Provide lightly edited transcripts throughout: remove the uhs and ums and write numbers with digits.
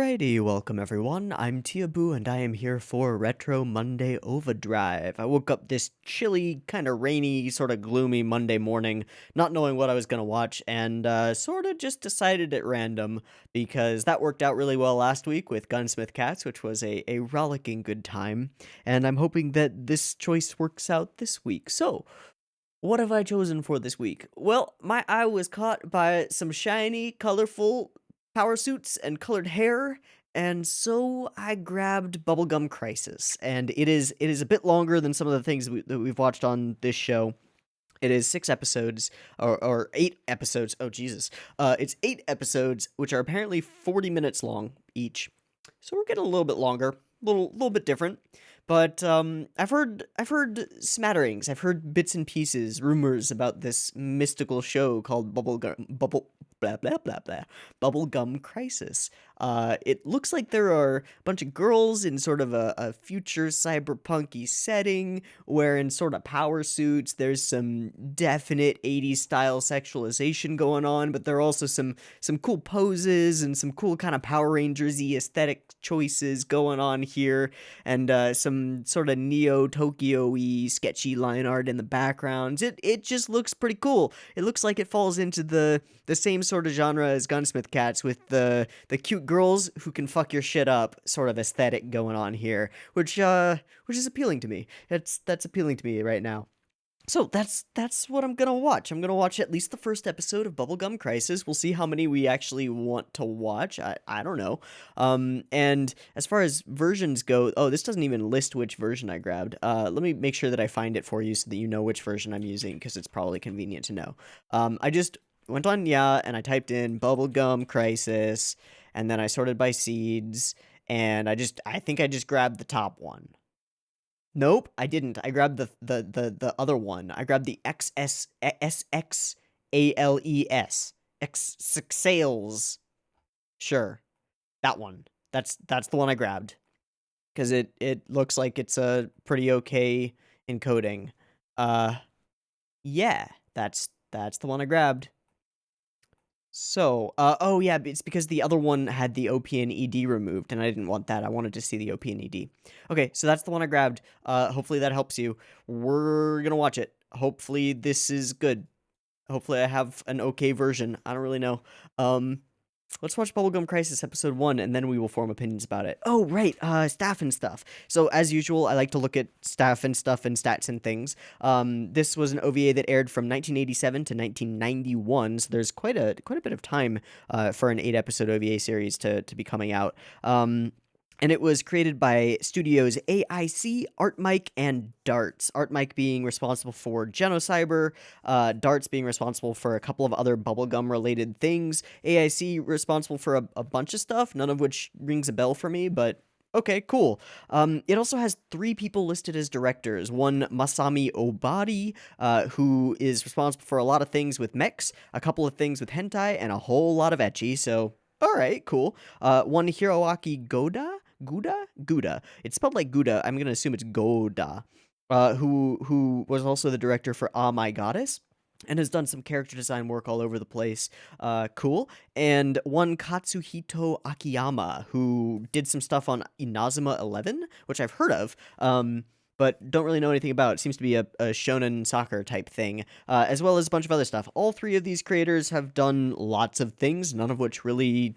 Alrighty, welcome everyone. I'm Teeaboo and I am here for Retro Monday OVAdrive. I woke up this chilly, kind of rainy, sort of gloomy Monday morning, not knowing what I was going to watch, and sort of just decided at random because that worked out really well last week with Gunsmith Cats, which was a rollicking good time, and I'm hoping that this choice works out this week. So, what have I chosen for this week? Well, my eye was caught by some shiny, colorful power suits and colored hair, and so I grabbed Bubblegum Crisis. And it is a bit longer than some of the things that we've watched on this show. It is 6 episodes, or 8 episodes. Oh, Jesus. It's 8 episodes, which are apparently 40 minutes long each. So we're getting a little bit longer, little bit different. But I've heard smatterings. I've heard bits and pieces, rumors about this mystical show called blah blah blah blah Bubblegum Crisis. It looks like there are a bunch of girls in sort of a future cyberpunky setting, wearing sort of power suits. There's some definite 80s style sexualization going on, but there are also some cool poses and some cool kind of Power Rangers-y aesthetic choices going on here, and some sort of Neo Tokyo-y sketchy line art in the backgrounds. It just looks pretty cool. It looks like it falls into the same sort of genre as Gunsmith Cats, with the cute girls who can fuck your shit up sort of aesthetic going on here, which is appealing to me. That's appealing to me right now. So that's what I'm gonna watch. I'm gonna watch at least the first episode of Bubblegum Crisis. We'll see how many we actually want to watch. I don't know. And as far as versions go, oh, this doesn't even list which version I grabbed. Let me make sure that I find it for you so that you know which version I'm using, because it's probably convenient to know. I just went on and I typed in Bubblegum Crisis, and then I sorted by seeds, and I think I just grabbed the top one. Nope, I didn't. I grabbed the other one. I grabbed the SXALES. Sales. Sure. That one. That's the one I grabbed. Because it looks like it's a pretty okay encoding. Yeah, that's the one I grabbed. So, oh yeah, it's because the other one had the OP and ED removed, and I didn't want that. I wanted to see the OP and ED. Okay, so that's the one I grabbed. Hopefully that helps you. We're gonna watch it. Hopefully this is good. Hopefully I have an okay version. I don't really know. Let's watch Bubblegum Crisis episode 1, and then we will form opinions about it. Oh, right, staff and stuff. So, as usual, I like to look at staff and stuff and stats and things. This was an OVA that aired from 1987 to 1991, so there's quite a bit of time for an 8-episode OVA series to be coming out. And it was created by studios AIC, ArtMike, and Darts. ArtMike being responsible for Genocyber, Darts being responsible for a couple of other Bubblegum-related things, AIC responsible for a bunch of stuff, none of which rings a bell for me, but okay, cool. It also has 3 people listed as directors. One, Masami Obari, who is responsible for a lot of things with mechs, a couple of things with hentai, and a whole lot of ecchi, so alright, cool. One, Hiroaki Gouda. It's spelled like Gouda. I'm gonna assume it's Goda. Who was also the director for Ah My Goddess, and has done some character design work all over the place. Cool. And one, Katsuhito Akiyama, who did some stuff on Inazuma 11, which I've heard of, but don't really know anything about. It seems to be a shonen soccer type thing, as well as a bunch of other stuff. All 3 of these creators have done lots of things, none of which really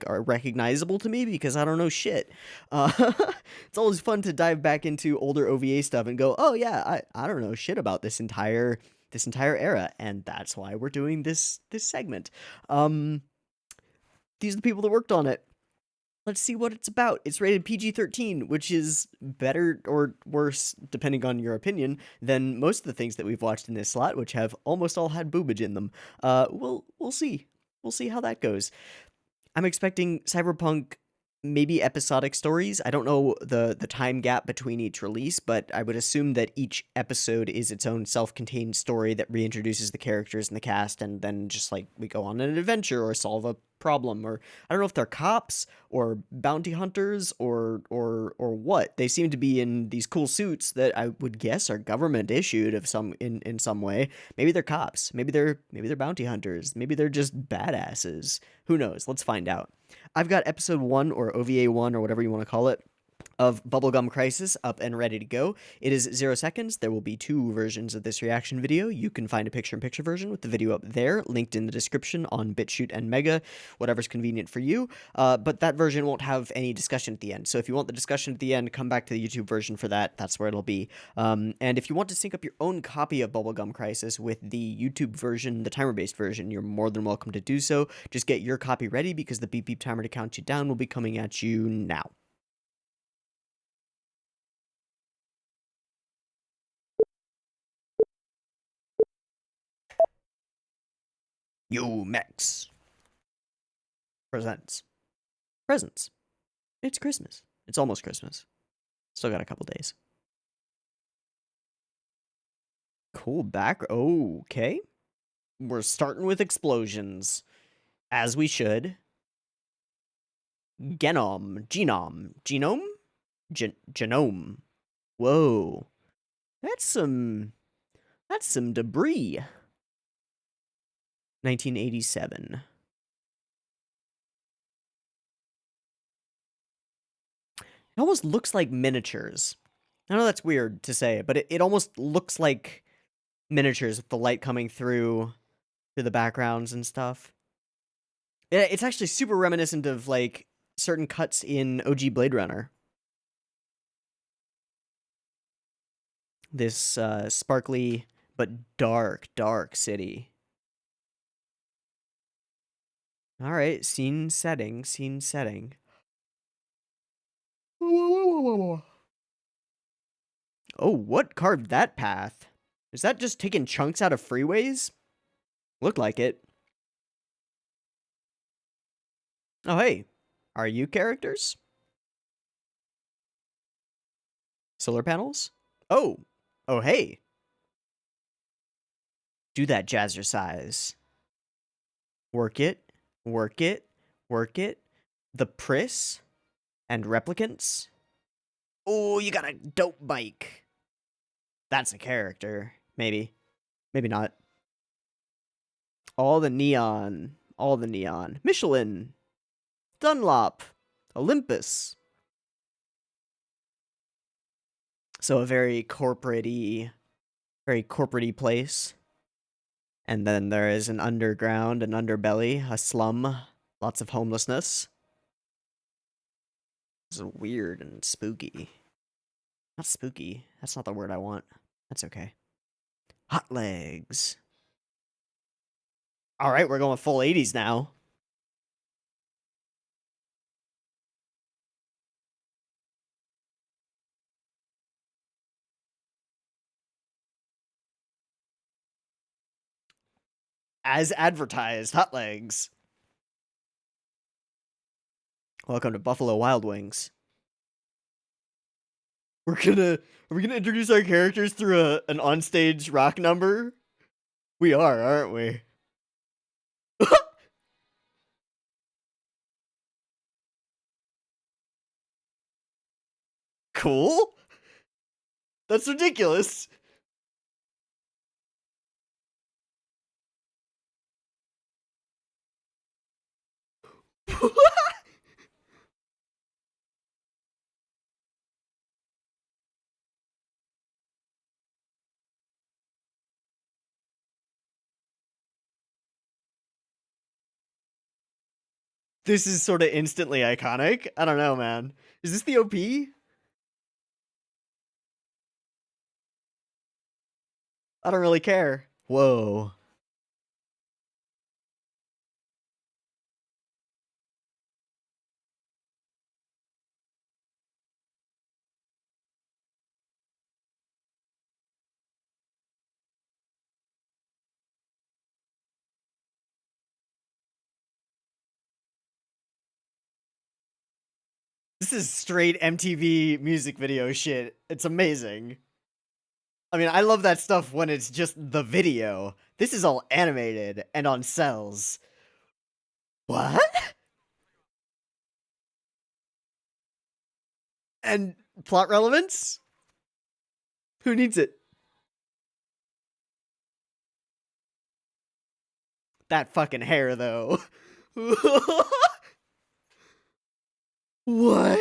are recognizable to me because I don't know shit. It's always fun to dive back into older OVA stuff and go, oh yeah, I don't know shit about this entire era, and that's why we're doing this segment. These are the people that worked on it. Let's see what it's about. It's rated PG-13, which is better or worse, depending on your opinion, than most of the things that we've watched in this slot, which have almost all had boobage in them. We'll see. We'll see how that goes. I'm expecting cyberpunk, maybe episodic stories. I don't know the time gap between each release, but I would assume that each episode is its own self-contained story that reintroduces the characters and the cast, and then just we go on an adventure or solve a problem, or I don't know if they're cops or bounty hunters or what. They seem to be in these cool suits that I would guess are government issued of some in some way. Maybe they're cops, maybe they're bounty hunters, maybe they're just badasses. Who knows? Let's find out. I've got episode 1 or OVA 1 or whatever you want to call it of Bubblegum Crisis up and ready to go. It is 0 seconds. There will be 2 versions of this reaction video. You can find a picture-in-picture version with the video up there, linked in the description on BitChute and Mega, whatever's convenient for you. But that version won't have any discussion at the end. So if you want the discussion at the end, come back to the YouTube version for that. That's where it'll be. And if you want to sync up your own copy of Bubblegum Crisis with the YouTube version, the timer-based version, you're more than welcome to do so. Just get your copy ready because the beep beep timer to count you down will be coming at you now. Max presents presents. It's Christmas. It's almost Christmas. Still got a couple days. Cool back. Okay. We're starting with explosions. As we should. Genome? Genome. Whoa. That's some debris. 1987. It almost looks like miniatures. I know that's weird to say, but it almost looks like miniatures with the light coming through the backgrounds and stuff. It's actually super reminiscent of, like, certain cuts in OG Blade Runner. This sparkly but dark city. Alright, scene setting. Oh, what carved that path? Is that just taking chunks out of freeways? Looked like it. Oh, hey. Are you characters? Solar panels? Oh. Oh, hey. Do that jazzercise. Work it. The Priss and replicants. Oh, you got a dope bike. That's a character. Maybe. Maybe not. All the neon. Michelin. Dunlop. Olympus. So a very corporate-y place. And then there is an underground, an underbelly, a slum, lots of homelessness. This is weird and spooky. Not spooky. That's not the word I want. That's okay. Hot legs. Alright, we're going full 80s now. As advertised, hot legs. Welcome to Buffalo Wild Wings. Are we gonna introduce our characters through an onstage rock number? We are, aren't we? Cool? That's ridiculous. This is sort of instantly iconic. I don't know, man. Is this the OP? I don't really care. Whoa. This is straight MTV music video shit. It's amazing. I mean, I love that stuff when it's just the video. This is all animated and on cells. What? And plot relevance? Who needs it? That fucking hair, though. What?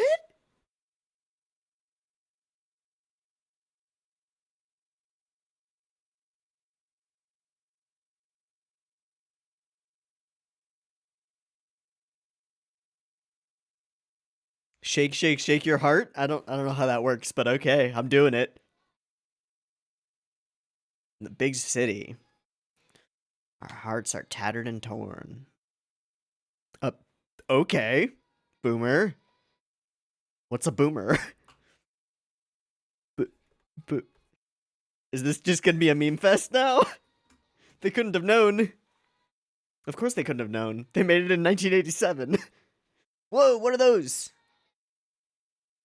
Shake, shake, shake your heart? I don't know how that works, but okay, I'm doing it. The big city. Our hearts are tattered and torn. Uh, okay. Boomer. What's a boomer? B- b- Is this just gonna be a meme fest now? They couldn't have known. Of course they couldn't have known. They made it in 1987. Whoa, what are those?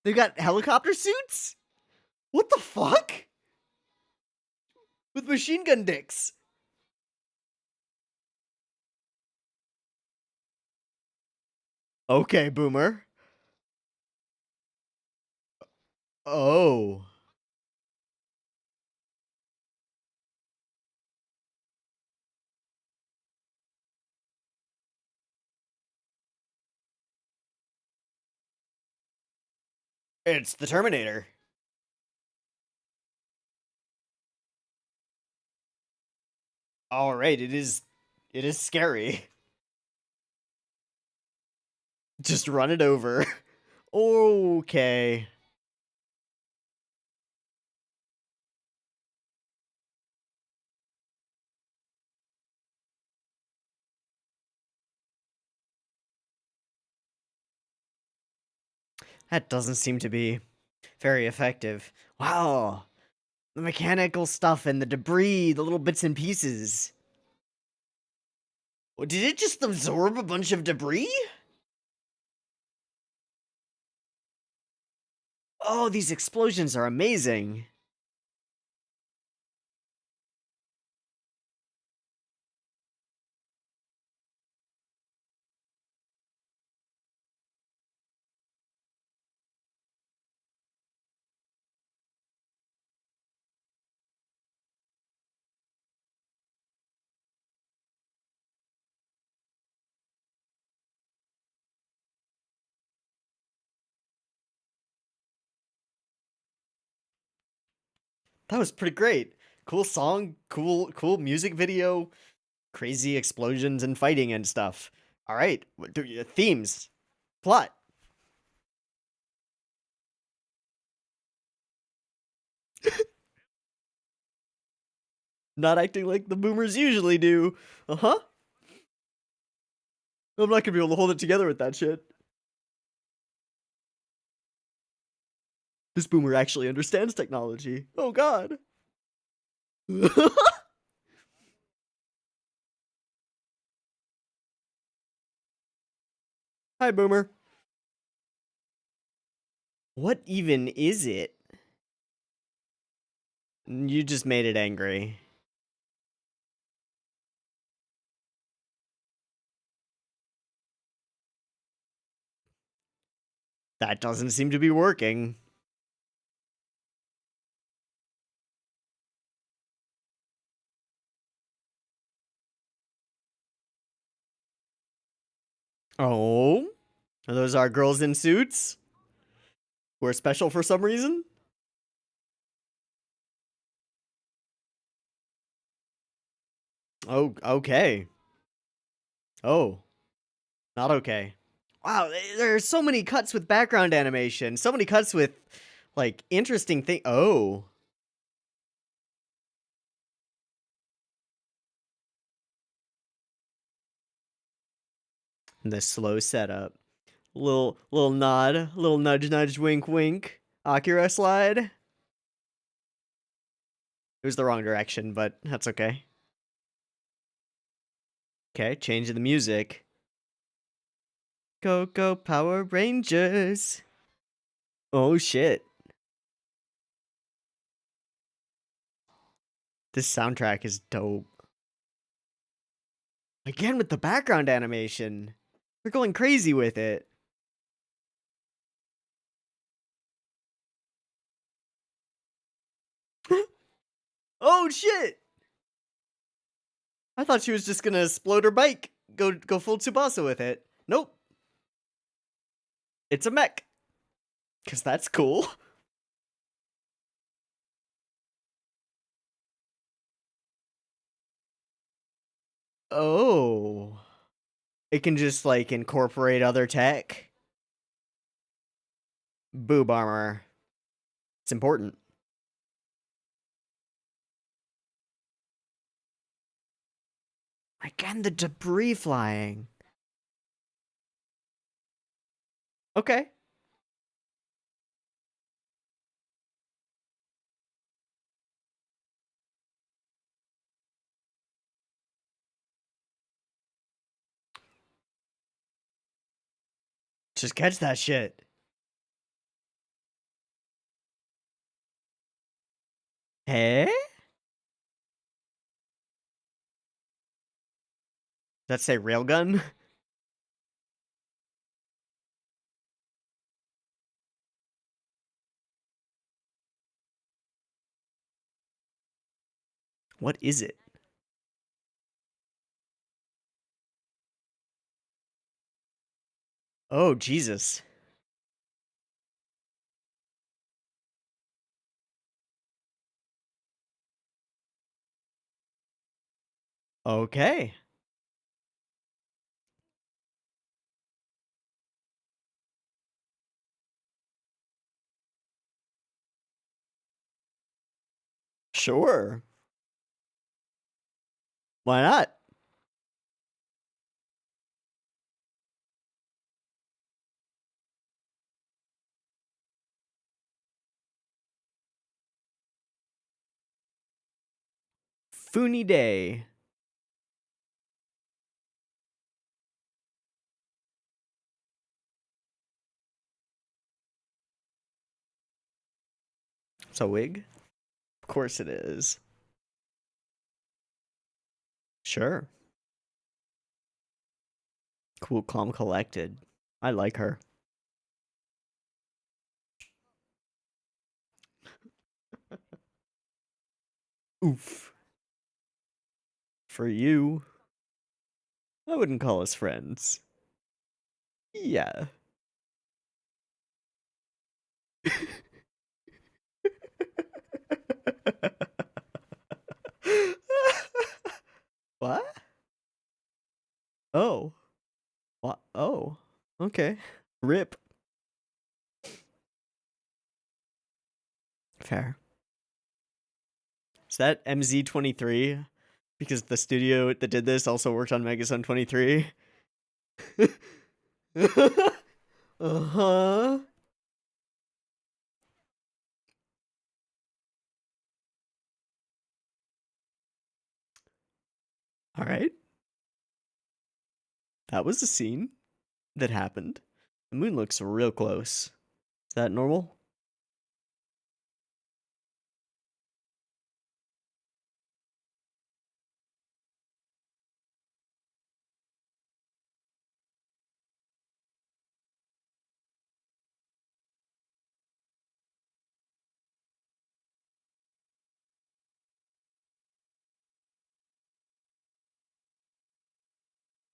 They got helicopter suits? What the fuck? With machine gun dicks. Okay, boomer. Oh. It's the Terminator. Alright, it is scary. Just run it over. Okay. That doesn't seem to be very effective. Wow. The mechanical stuff and the debris, the little bits and pieces. Did it just absorb a bunch of debris? Oh, these explosions are amazing. That was pretty great. Cool song, cool music video, crazy explosions and fighting and stuff. All right, themes, plot. Not acting like the boomers usually do. Uh-huh. I'm not gonna be able to hold it together with that shit. This boomer actually understands technology. Oh god. Hi, boomer. What even is it? You just made it angry. That doesn't seem to be working. Oh? Are those our girls in suits? Who are special for some reason? Oh, okay. Oh, not okay. Wow, there are so many cuts with background animation. So many cuts with, like, interesting thing. Oh. The slow setup. Little nod, little nudge nudge wink wink. Akira slide. It was the wrong direction, but that's okay. Okay, changing the music. Go go Power Rangers. Oh shit. This soundtrack is dope. Again with the background animation. They're going crazy with it. Oh shit! I thought she was just gonna explode her bike. Go full Tsubasa with it. Nope. It's a mech. Cause that's cool. Oh. It can just like incorporate other tech. Boob armor. It's important. Again, the debris flying. Okay. Just catch that shit. Hey? That say railgun? What is it? Oh, Jesus. Okay. Sure. Why not? Funi Day. It's a wig? Of course it is. Sure. Cool, calm, collected. I like her. Oof. For you. I wouldn't call us friends. Yeah. What? Oh. What? Oh. Okay. Rip. Fair. Is that MZ23? Because the studio that did this also worked on Megazone 23. Uh-huh. All right. That was a scene that happened. The moon looks real close. Is that normal?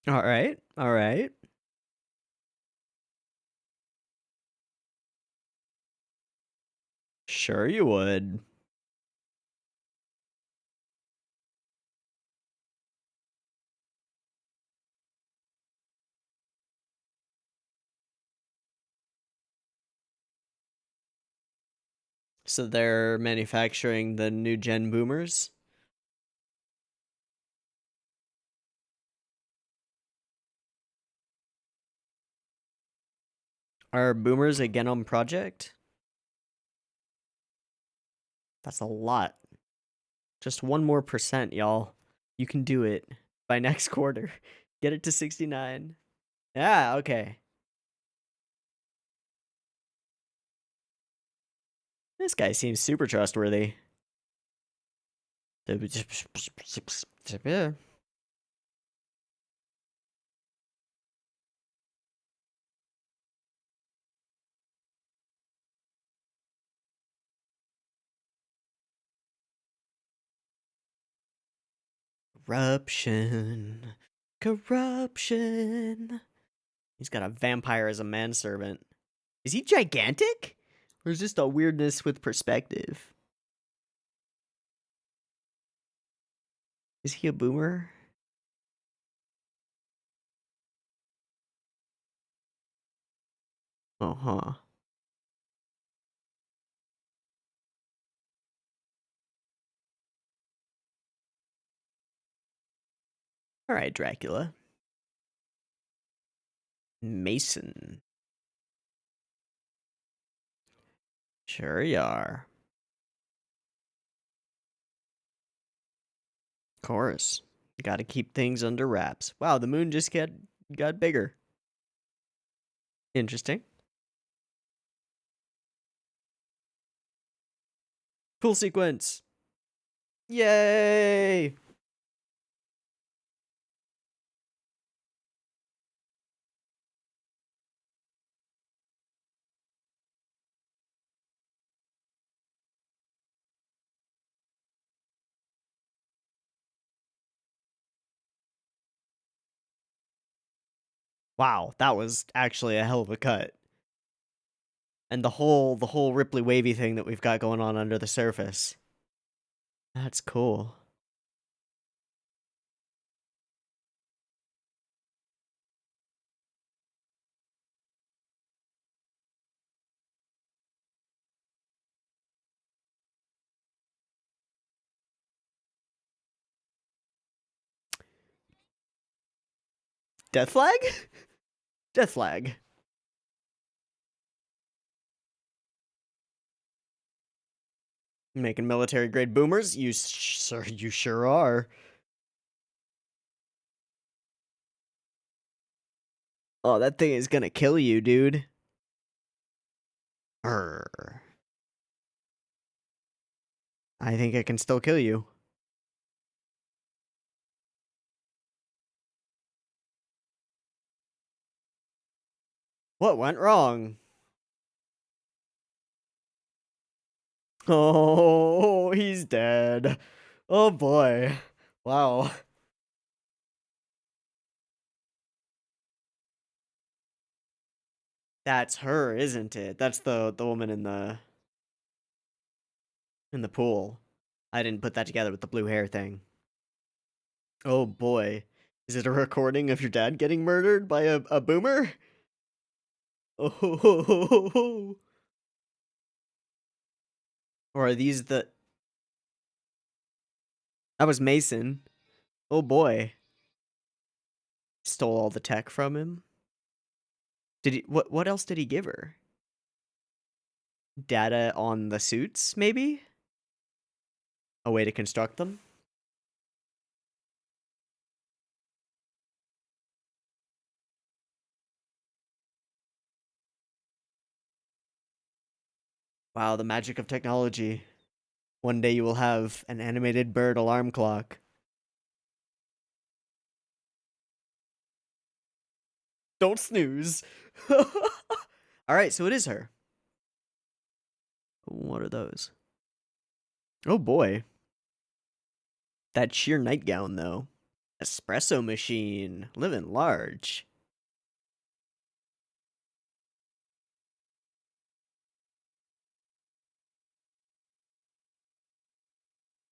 All right. All right. Sure you would. So they're manufacturing the new gen boomers? Are boomers a Genom project? That's a lot. Just 1% more, y'all. You can do it by next quarter. Get it to 69. Yeah, okay. This guy seems super trustworthy. Yeah. Corruption. Corruption. He's got a vampire as a manservant. Is he gigantic? Or is this a weirdness with perspective? Is he a boomer? Uh-huh. Alright, Dracula. Mason. Sure you are. Of course. Gotta keep things under wraps. Wow, the moon just got bigger. Interesting. Cool sequence. Yay! Wow, that was actually a hell of a cut. And the whole Ripley wavy thing that we've got going on under the surface. That's cool. Death flag? Death flag. Making military grade boomers? Sir, you sure are. Oh, that thing is gonna kill you, dude. Arr. I think it can still kill you. What went wrong? Oh, he's dead. Oh boy. Wow. That's her, isn't it? That's the woman in the pool. I didn't put that together with the blue hair thing. Oh boy. Is it a recording of your dad getting murdered by a boomer? Oh, ho, ho, ho, ho, ho. Or are these the... That was Mason. Oh boy. Stole all the tech from him. Did he... What else did he give her? Data on the suits, maybe? A way to construct them? Wow, the magic of technology. One day you will have an animated bird alarm clock. Don't snooze. Alright, so it is her. What are those? Oh boy. That sheer nightgown, though. Espresso machine. Living large.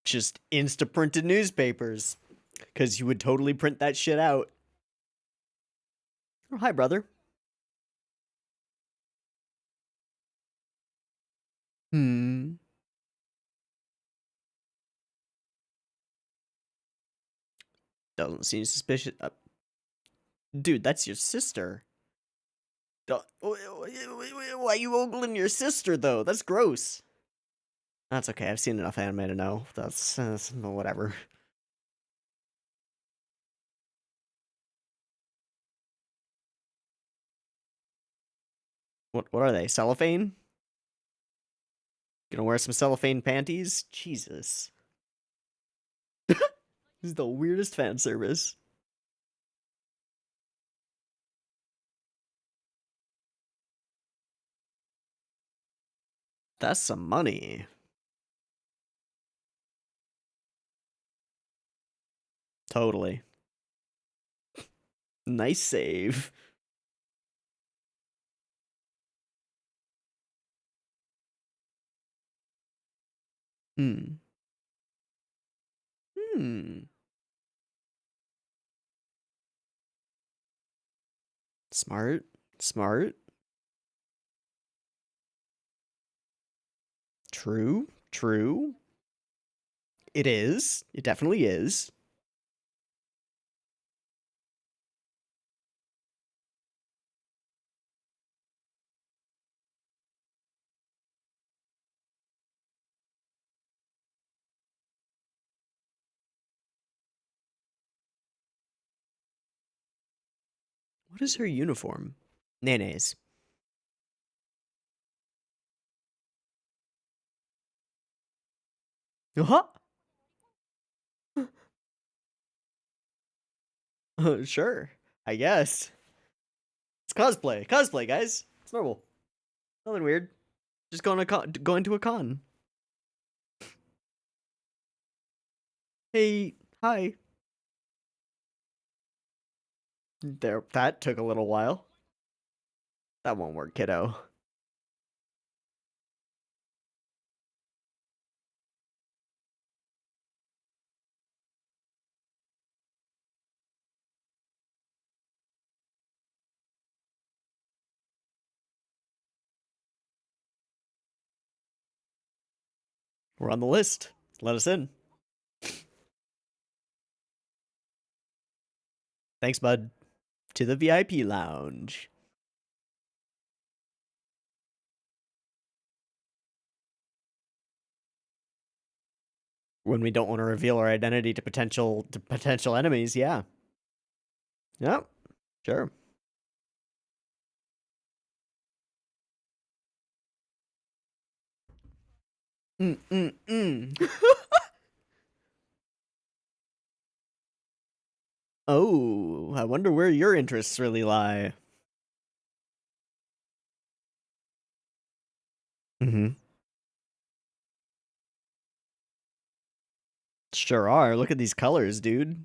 Just insta-printed newspapers. Because you would totally print that shit out. Oh, hi, brother. Hmm. Doesn't seem suspicious. Dude, that's your sister. Why are you ogling your sister, though? That's gross. That's okay. I've seen enough anime to know. That's whatever. What are they? Cellophane? Gonna wear some cellophane panties? Jesus. This is the weirdest fan service. That's some money. Totally. Nice save. Hmm. Hmm. Smart. Smart. True. True. It is. It definitely is. What is her uniform? Nene's. Uh-huh. Sure. I guess. It's cosplay. Cosplay, guys. It's normal. Nothing weird. Just going to a con. Hey, hi. There, that took a little while. That won't work, kiddo. We're on the list. Let us in. Thanks, bud. To the VIP lounge. When we don't want to reveal our identity to potential enemies, yeah. Yep. Sure. Mm. Oh, I wonder where your interests really lie. Mm-hmm. Sure are. Look at these colors, dude.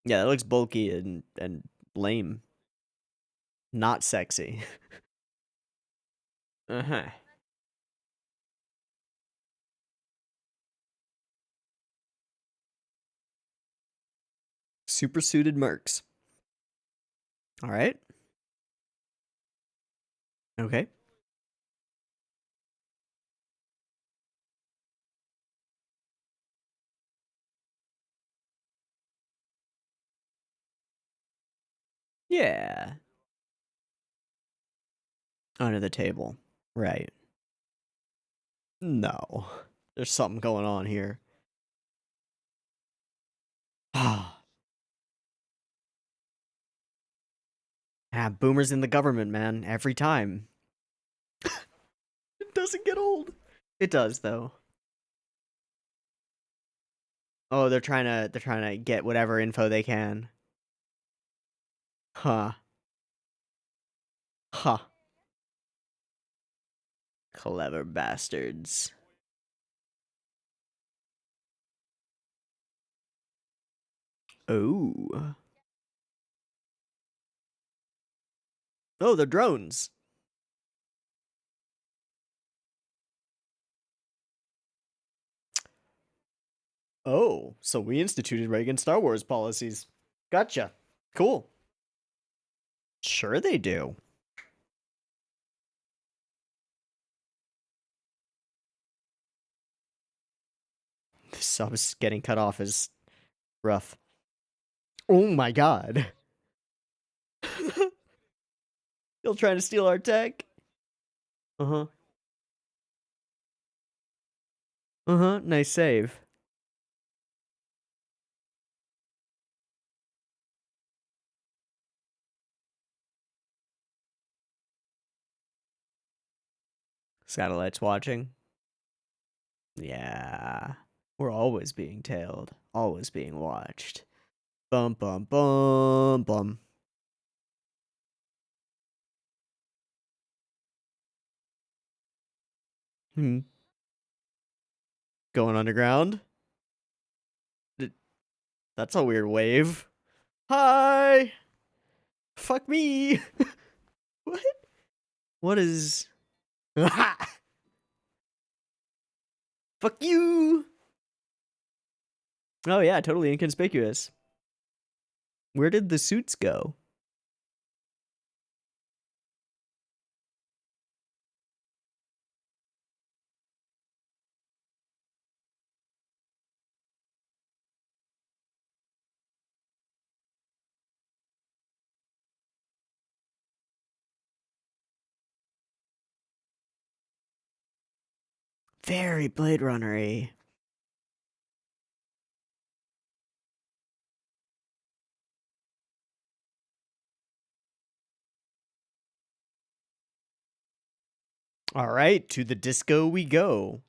Yeah, that looks bulky and lame. Not sexy. Uh-huh. Super suited mercs. All right. Okay. Yeah. Under the table. Right. No. There's something going on here. Ah, boomers in the government, man. Every time. It doesn't get old. It does though. Oh, they're trying to get whatever info they can. Huh. Huh. Clever bastards. Oh. Oh, they're drones. Oh, so we instituted Reagan Star Wars policies. Gotcha. Cool. Sure they do. The subs getting cut off is rough. Oh my god. Still trying to steal our tech? Uh-huh. Uh-huh. Nice save. Satellites watching. Yeah. We're always being tailed. Always being watched. Bum bum bum bum. Hmm. Going underground? That's a weird wave. Hi! Fuck me! What? What is... Fuck you! Oh yeah, totally inconspicuous. Where did the suits go? Very Blade Runner-y. All right, to the disco we go.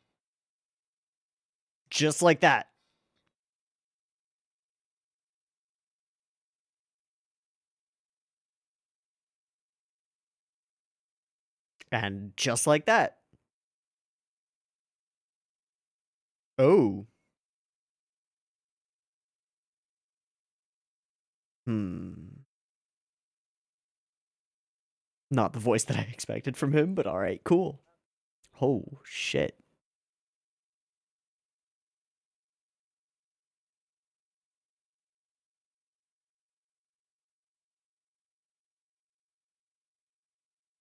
Just like that. And just like that. Oh. Not the voice that I expected from him, but all right, cool. Oh, shit.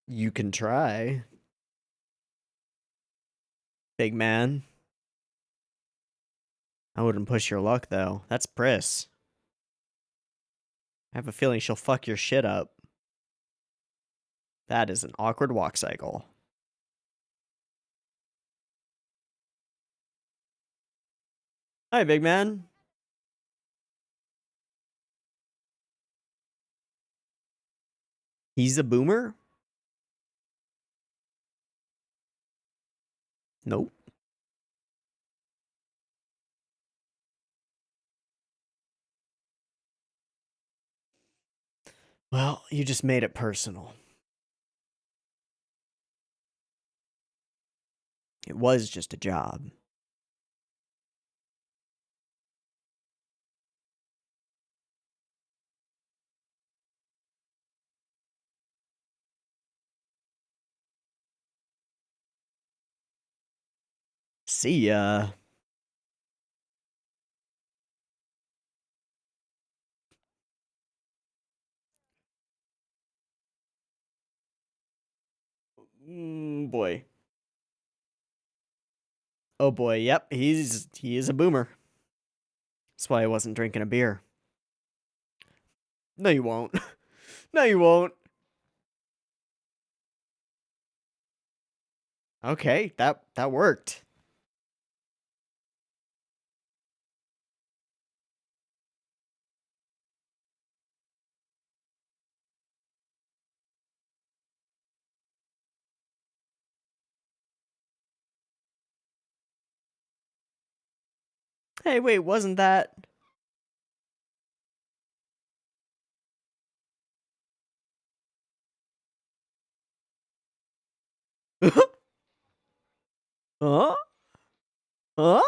You can try. Big man. I wouldn't push your luck, though. That's Priss. I have a feeling she'll fuck your shit up. That is an awkward walk cycle. Hi, big man. He's a boomer? Nope. Well, you just made it personal. It was just a job. See ya. Boy. Oh boy, yep, he is a boomer. That's why I wasn't drinking a beer. No, you won't. No, you won't. Okay, that worked. Hey, wait, wasn't that? Huh? Huh? Huh?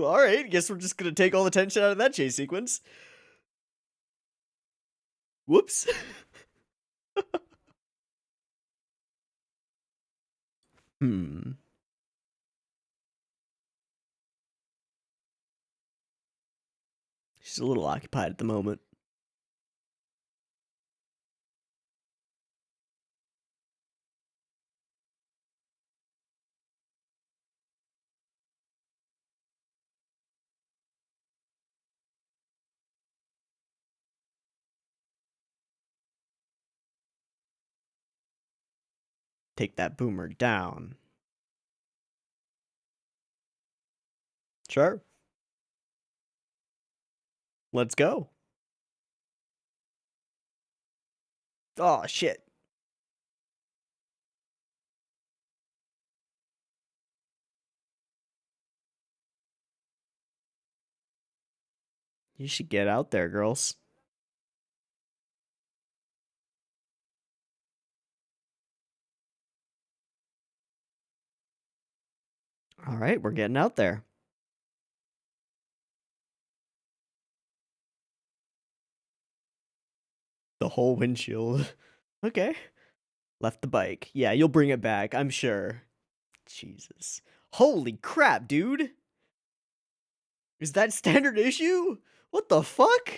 All right, guess we're just gonna take all the tension out of that chase sequence. Whoops. Hmm. She's a little occupied at the moment. Take that boomer down. Sure. Let's go. Oh, shit. You should get out there, girls. All right, we're getting out there. The whole windshield. Okay. Left the bike. Yeah, you'll bring it back, I'm sure. Jesus. Holy crap, dude! Is that standard issue? What the fuck?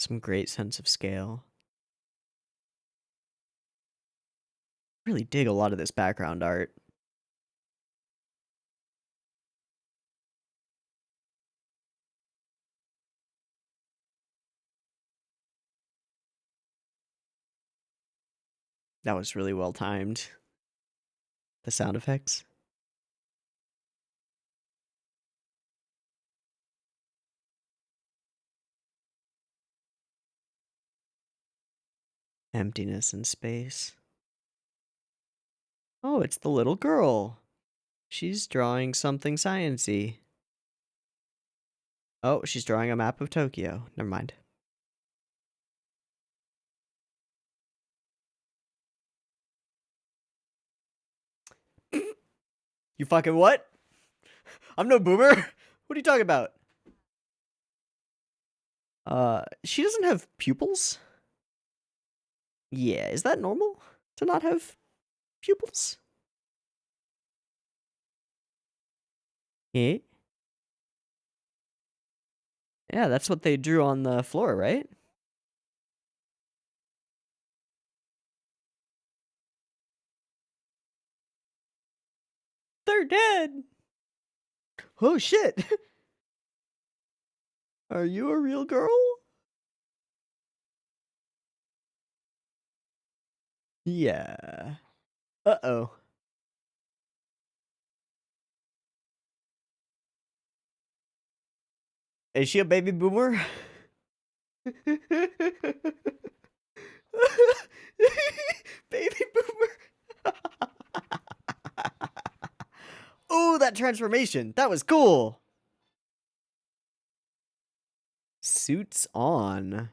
Some great sense of scale. Really dig a lot of this background art. That was really well timed. The sound effects. Emptiness in space. Oh, it's the little girl. She's drawing something science-y. Oh, she's drawing a map of Tokyo. Never mind. You fucking what? I'm no boomer. What are you talking about? She doesn't have pupils? Yeah, is that normal? To not have pupils? Yeah. Yeah, that's what they drew on the floor, right? They're dead! Oh shit! Are you a real girl? Yeah. Uh-oh. Is she a baby boomer? Baby boomer. Oh, that transformation. That was cool. Suits on.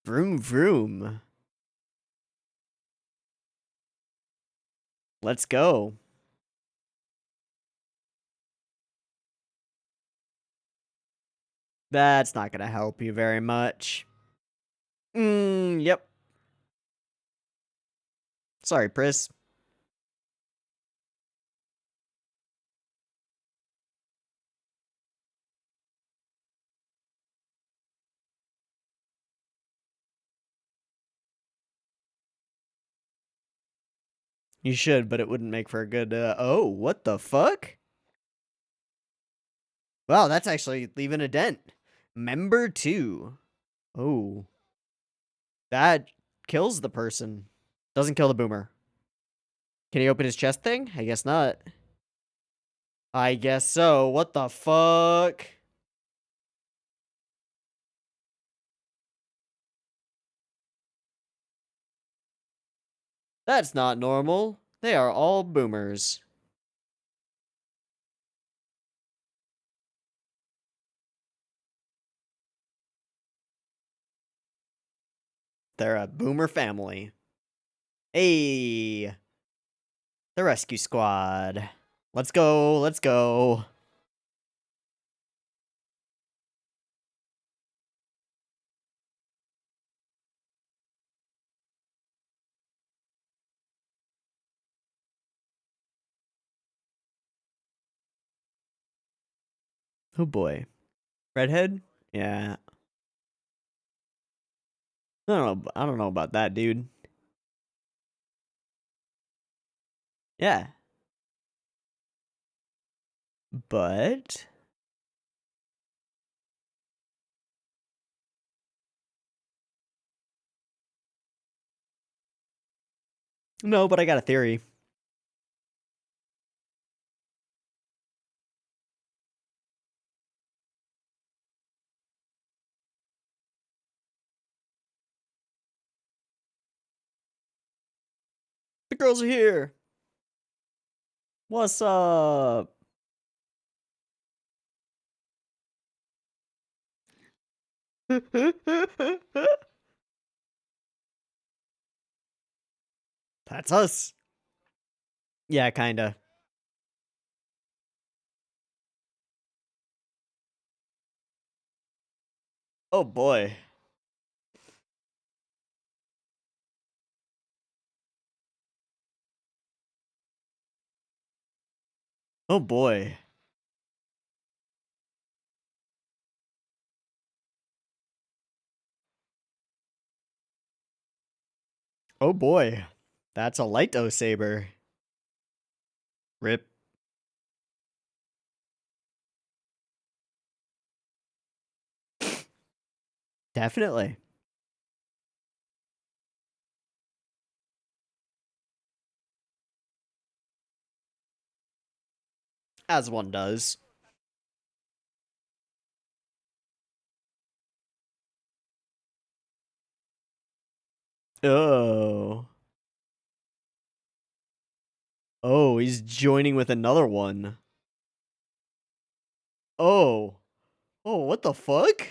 Vroom vroom. Let's go. That's not gonna help you very much. Yep. Sorry, Pris. You should, but it wouldn't make for a good, oh, what the fuck? Wow, that's actually leaving a dent. Member 2. Oh. That kills the person. Doesn't kill the boomer. Can he open his chest thing? I guess not. I guess so. What the fuck? That's not normal. They are all boomers. They're a boomer family. Hey, the rescue squad. Let's go, let's go. Oh boy. Redhead? Yeah. I don't know about that, dude. Yeah. But no, but I got a theory. The girls are here. What's up? That's us. Yeah, kinda. Oh boy. Oh boy. Oh boy. That's a Lighto Saber. Rip. Definitely. As one does. Oh. Oh, he's joining with another one. Oh. Oh, what the fuck?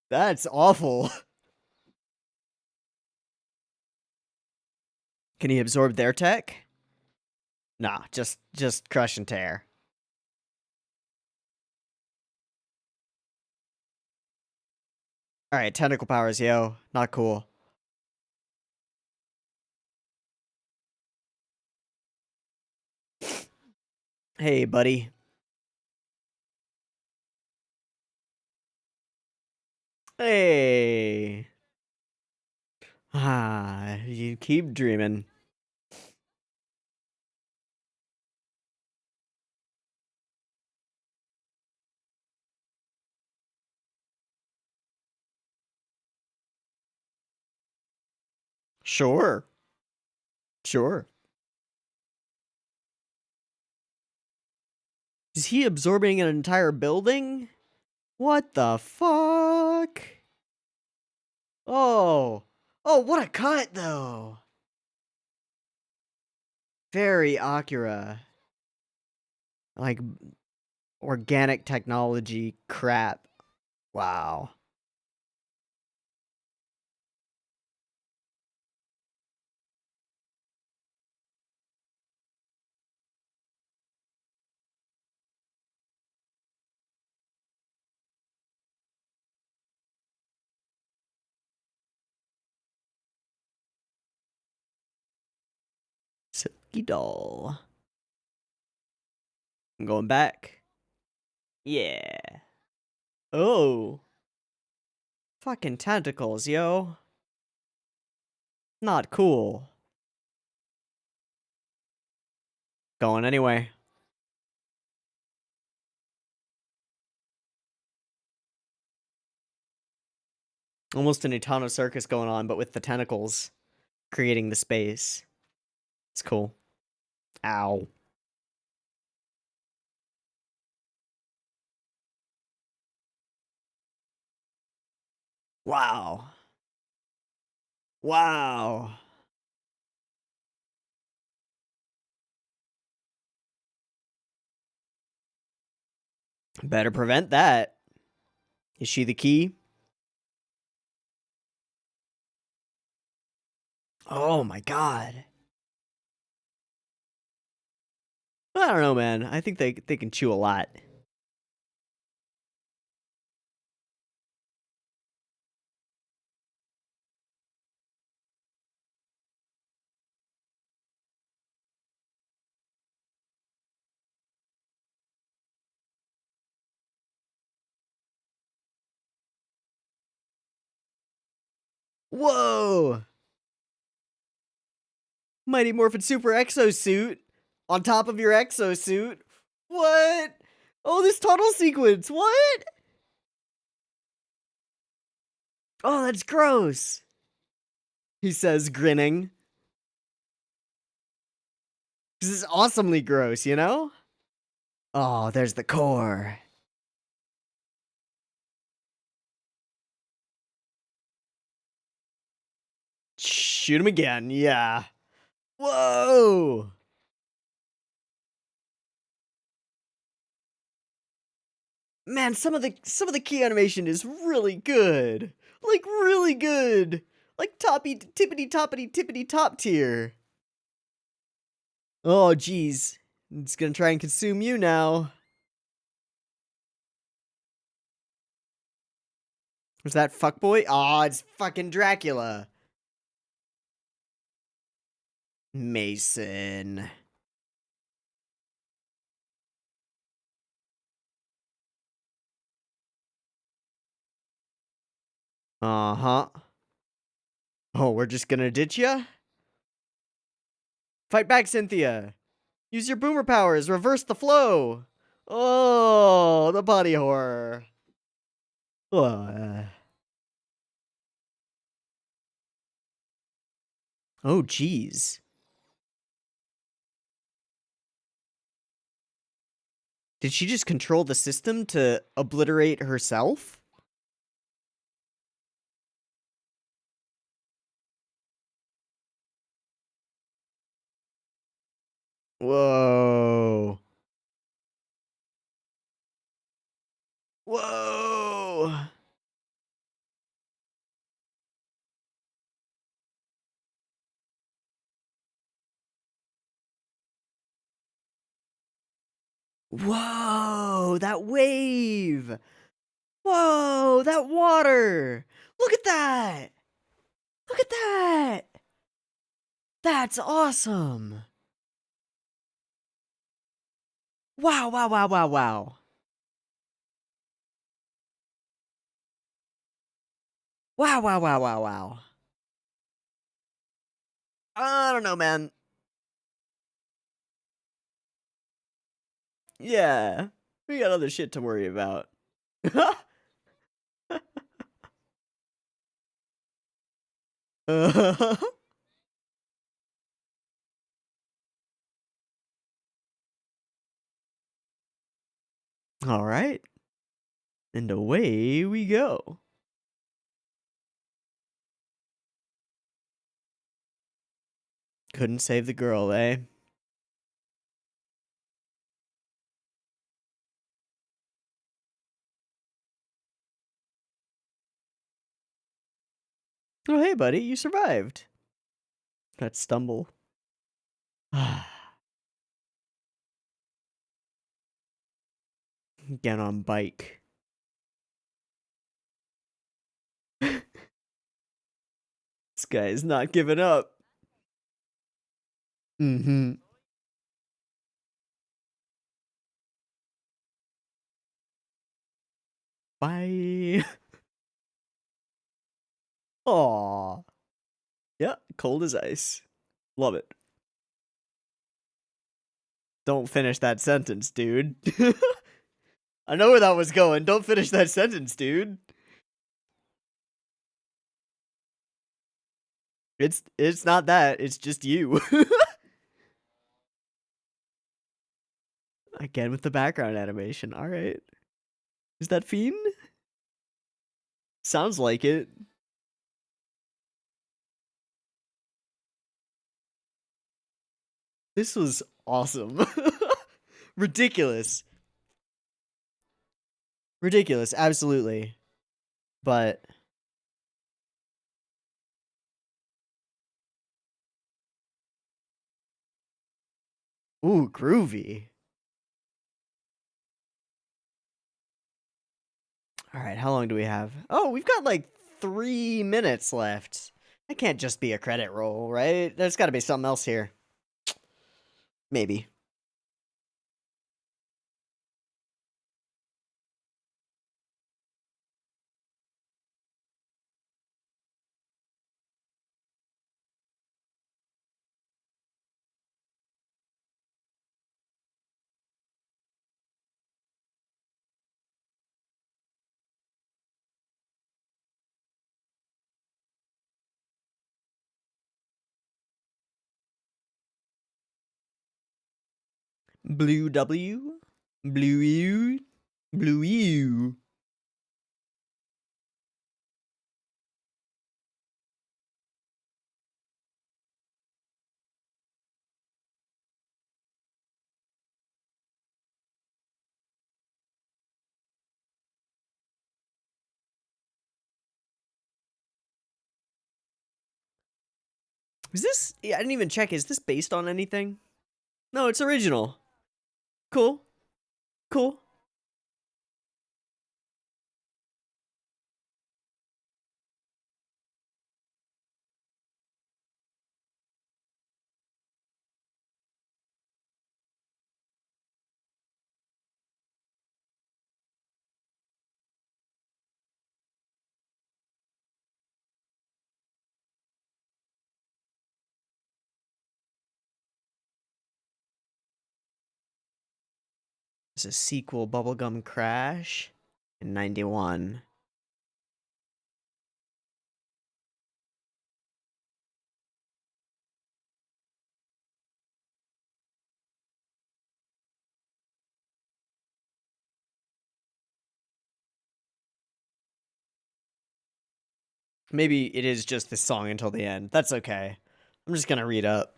That's awful. Can he absorb their tech? Nah, just crush and tear. Alright, tentacle powers, yo. Not cool. Hey, buddy. Hey. Ah, you keep dreaming. Sure. Sure. Is he absorbing an entire building? What the fuck? Oh. Oh, what a cut, though. Very Akira. Like, organic technology crap. Wow. Silky doll. I'm going back. Yeah. Oh. Fucking tentacles, yo. Not cool. Going anyway. Almost an Etano circus going on, but with the tentacles creating the space. It's cool. Ow. Wow. Wow. Better prevent that. Is she the key? Oh my god. I don't know, man. I think they can chew a lot. Whoa! Mighty Morphin Super Exosuit on top of your exosuit. What? Oh, this tunnel sequence. What? Oh, that's gross. He says, grinning. This is awesomely gross, you know? Oh, there's the core. Shoot him again, yeah. Whoa! Man, some of the key animation is really good. Like really good. Like toppy tippity toppity tippity top tier. Oh geez. It's gonna try and consume you now. Was that fuckboy? Aw, it's fucking Dracula. Mason. Uh-huh. Oh, we're just gonna ditch ya? Fight back, Cynthia. Use your boomer powers. Reverse the flow. Oh, the body horror. Uh, oh, geez. Did she just control the system to obliterate herself? Whoa. Whoa. Whoa, that wave. Whoa, that water. Look at that. Look at that. That's awesome. Wow, wow, wow, wow, wow. Wow, wow, wow, wow, wow. I don't know, man. Yeah, we got other shit to worry about. All right, and away we go. Couldn't save the girl, eh? Oh, hey, buddy, you survived. That stumble. Get on bike. This guy is not giving up. Mm-hmm. Bye. Aw. Yeah, cold as ice. Love it. Don't finish that sentence, dude. I know where that was going. Don't finish that sentence, dude. It's not that. It's just you. Again with the background animation. All right. Is that Fiend? Sounds like it. This was awesome. Ridiculous. Ridiculous, absolutely. But ooh, groovy. All right, how long do we have? Oh, we've got like 3 minutes left. That can't just be a credit roll, right? There's got to be something else here. Maybe. Blue W? Blue U? Blue U? Is this? Yeah, I didn't even check. Is this based on anything? No, it's original. Cool. Cool. It's a sequel, Bubblegum Crash, in '91. Maybe it is just this song until the end. That's okay. I'm just gonna read up.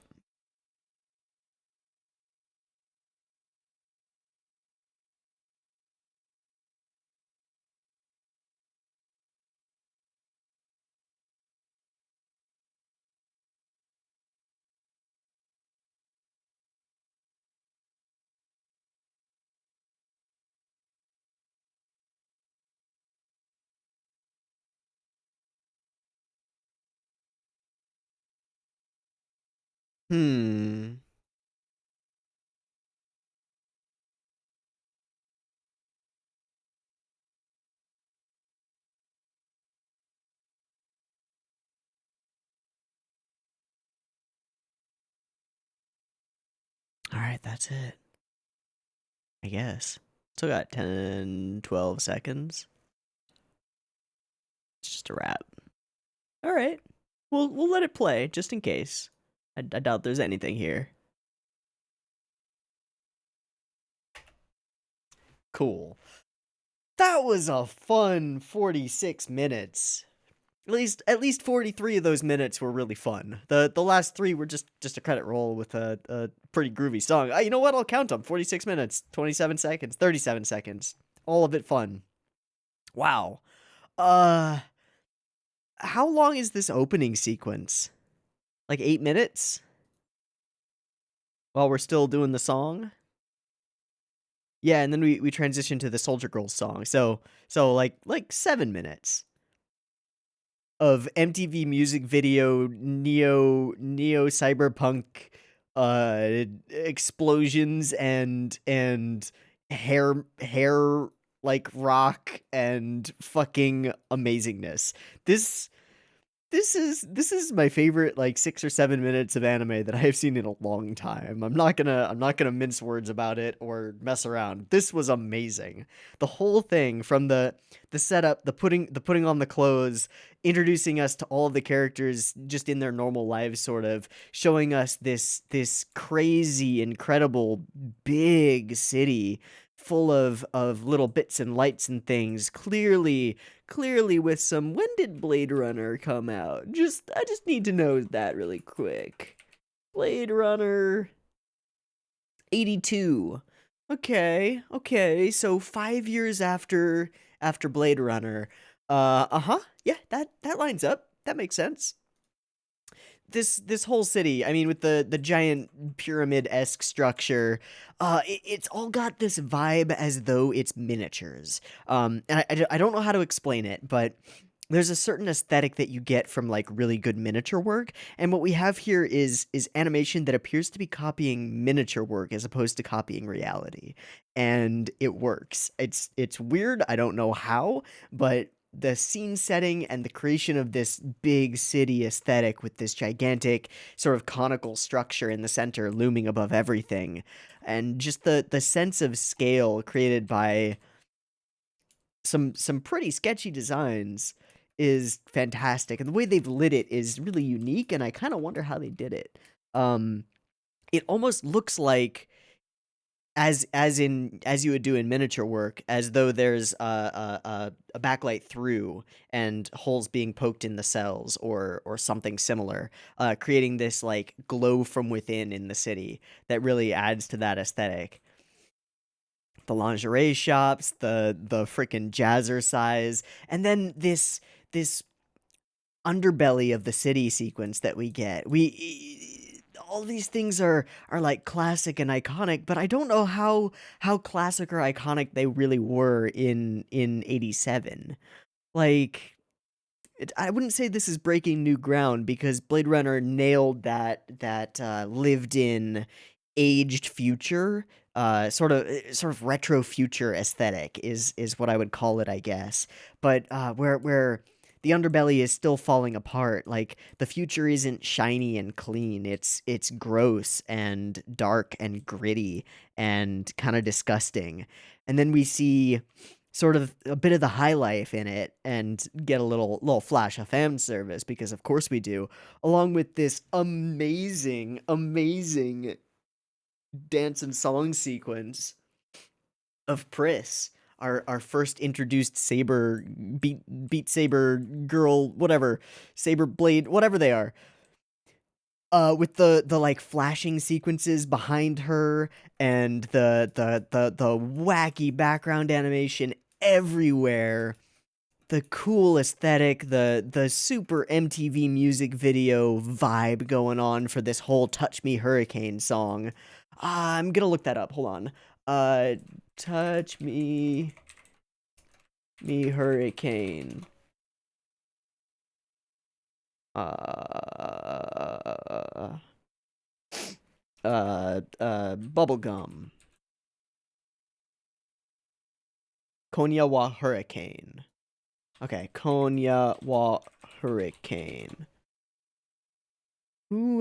Hmm. All right, that's it. I guess. Still got 10, 12 seconds. It's just a wrap. All right. We'll let it play just in case. I doubt there's anything here. Cool. That was a fun 46 minutes. At least 43 of those minutes were really fun. The last 3 were just a credit roll with a pretty groovy song. You know what? I'll count them. 46 minutes, 27 seconds, 37 seconds. All of it fun. Wow. Uh how long is this opening sequence? Like 8 minutes? While we're still doing the song? Yeah, and then we transition to the Soldier Girls song. So like 7 minutes of MTV music video neo cyberpunk explosions and hair like rock and fucking amazingness. This this is my favorite like 6 or 7 minutes of anime that I have seen in a long time. I'm not gonna mince words about it or mess around. This was amazing. The whole thing from the setup, the putting on the clothes, introducing us to all of the characters just in their normal lives, sort of showing us this crazy, incredible, big city full of little bits and lights and things. Clearly with some, when did Blade Runner come out? I just need to know that really quick. Blade Runner 82. Okay, so 5 years after Blade Runner. Uh-huh. Yeah, that lines up. That makes sense. This whole city, I mean, with the giant pyramid-esque structure, it's all got this vibe as though it's miniatures. And I don't know how to explain it, but there's a certain aesthetic that you get from like really good miniature work, and what we have here is animation that appears to be copying miniature work as opposed to copying reality, and it works. It's weird. I don't know how, but the scene setting and the creation of this big city aesthetic with this gigantic sort of conical structure in the center looming above everything, and just the sense of scale created by some pretty sketchy designs is fantastic, and the way they've lit it is really unique, and I kind of wonder how they did it. Um, it almost looks like, as you would do in miniature work, as though there's a backlight through and holes being poked in the cells or something similar, creating this like glow from within in the city that really adds to that aesthetic. The lingerie shops, the freaking jazzercise, and then this underbelly of the city sequence that we get. We all these things are like classic and iconic, but I don't know how classic or iconic they really were in 87. Like I wouldn't say this is breaking new ground because Blade Runner nailed that lived in aged future sort of retro future aesthetic is what I would call it, I guess. But where the underbelly is still falling apart. Like the future isn't shiny and clean. It's gross and dark and gritty and kind of disgusting. And then we see sort of a bit of the high life in it and get a little flash of fan service because of course we do, along with this amazing dance and song sequence of Pris, our first introduced saber beat saber girl, whatever, saber blade, whatever they are. With the like flashing sequences behind her and the wacky background animation everywhere, the cool aesthetic, the super MTV music video vibe going on for this whole "Touch Me Hurricane" song. I'm gonna look that up. Hold on. Touch me hurricane. Uh, Bubblegum. Konya wa Hurricane. Okay, Konya wa Hurricane. Who,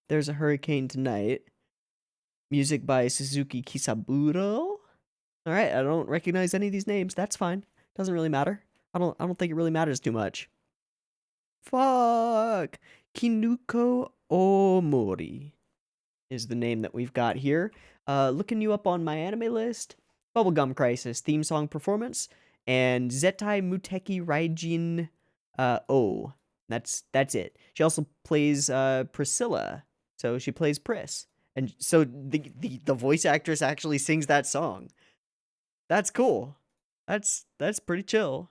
there's a hurricane tonight. Music by Suzuki Kisaburo. All right, I don't recognize any of these names. That's fine. Doesn't really matter. I don't think it really matters too much. Fuck. Kinuko Omori is the name that we've got here. Looking you up on my anime list. Bubblegum Crisis theme song performance and Zettai Muteki Raijin O. That's it. She also plays Priscilla. So she plays Pris. And so the voice actress actually sings that song. That's cool. That's pretty chill.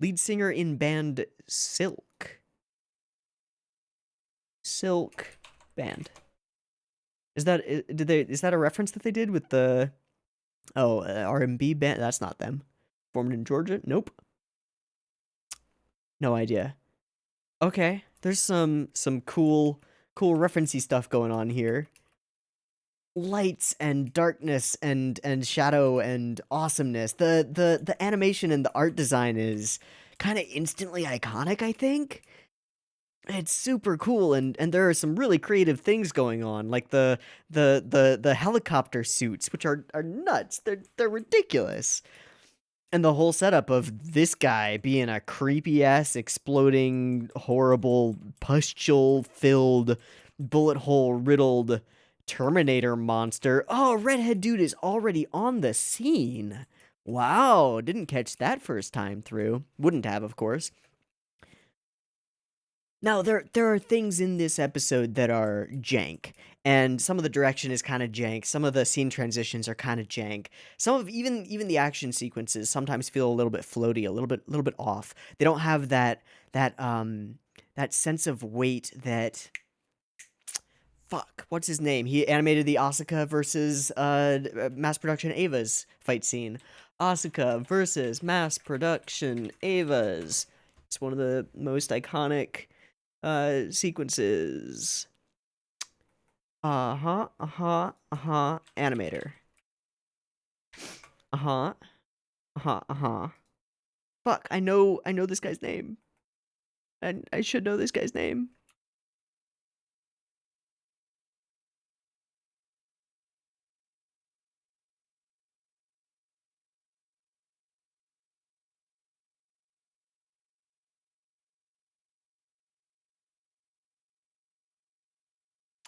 Lead singer in band Silk. Silk band. Is that a reference that they did with the R&B band? That's not them. Formed in Georgia? Nope. No idea. Okay, there's some cool referencey stuff going on here. Lights and darkness and shadow and awesomeness. The animation and the art design is kind of instantly iconic, I think. It's super cool and there are some really creative things going on, like the helicopter suits, which are nuts. They're ridiculous. And the whole setup of this guy being a creepy ass exploding horrible pustule filled bullet hole riddled Terminator monster. Oh, redhead dude is already on the scene. Wow, didn't catch that first time through. Wouldn't have, of course. Now, there are things in this episode that are jank, and some of the direction is kind of jank. Some of the scene transitions are kind of jank. Some of even the action sequences sometimes feel a little bit floaty, a little bit off. They don't have that sense of weight that fuck, what's his name? He animated the Asuka versus mass production Ava's fight scene. Asuka versus mass production Ava's. It's one of the most iconic sequences. Animator. Uh-huh. Uh-huh. Fuck, I know this guy's name. And I should know this guy's name.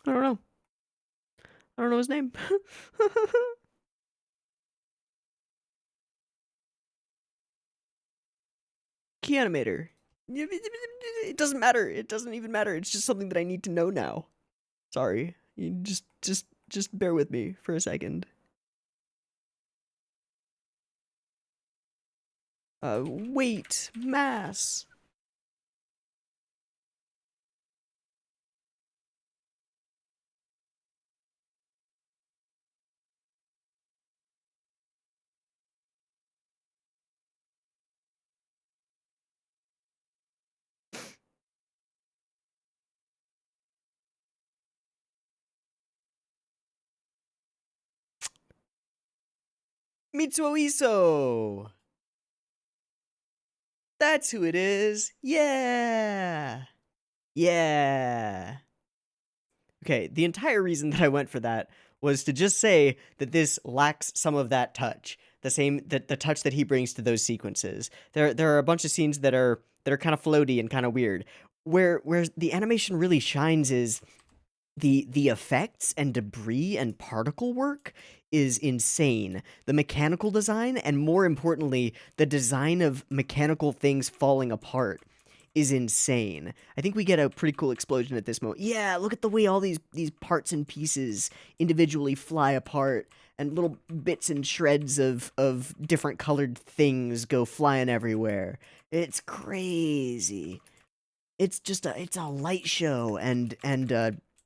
I don't know. I don't know his name. Key animator. It doesn't matter. It doesn't even matter. It's just something that I need to know now. Sorry. You just bear with me for a second. Weight, mass. Mitsuo Iso! That's who it is! Yeah! Yeah! Okay, the entire reason that I went for that was to just say that this lacks some of that touch. The touch that he brings to those sequences. There are a bunch of scenes that are kind of floaty and kind of weird. Where the animation really shines is the effects and debris and particle work is insane. The mechanical design, and more importantly, the design of mechanical things falling apart, is insane. I think we get a pretty cool explosion at this moment. Yeah, look at the way all these parts and pieces individually fly apart, and little bits and shreds of different colored things go flying everywhere. It's crazy. It's a light show, and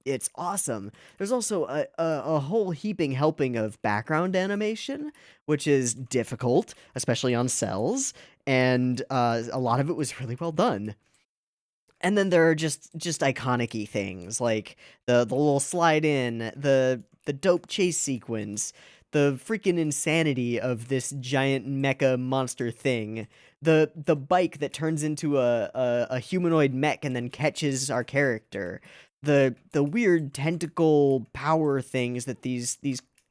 it's awesome. There's also a whole heaping helping of background animation, which is difficult, especially on cells, and a lot of it was really well done. And then there are just iconic-y things like the little slide in, the dope chase sequence, the freaking insanity of this giant mecha monster thing, the bike that turns into a humanoid mech and then catches our character, the weird tentacle power things that these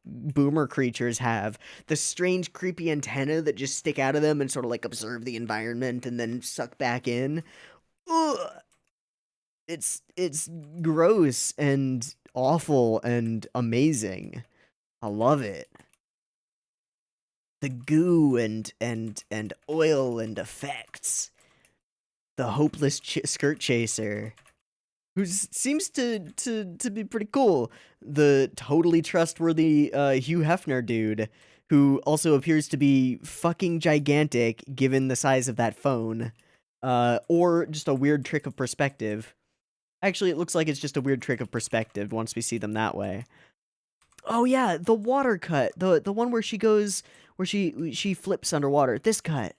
boomer creatures have, the strange creepy antenna that just stick out of them and sort of like observe the environment and then suck back in. Ugh. It's gross and awful and amazing. I love it. The goo and oil and effects. The hopeless skirt chaser, who seems to be pretty cool. The totally trustworthy Hugh Hefner dude, who also appears to be fucking gigantic given the size of that phone, or just a weird trick of perspective. Actually, it looks like it's just a weird trick of perspective once we see them that way. Oh yeah, the water cut, the one where she goes, where she flips underwater. This cut.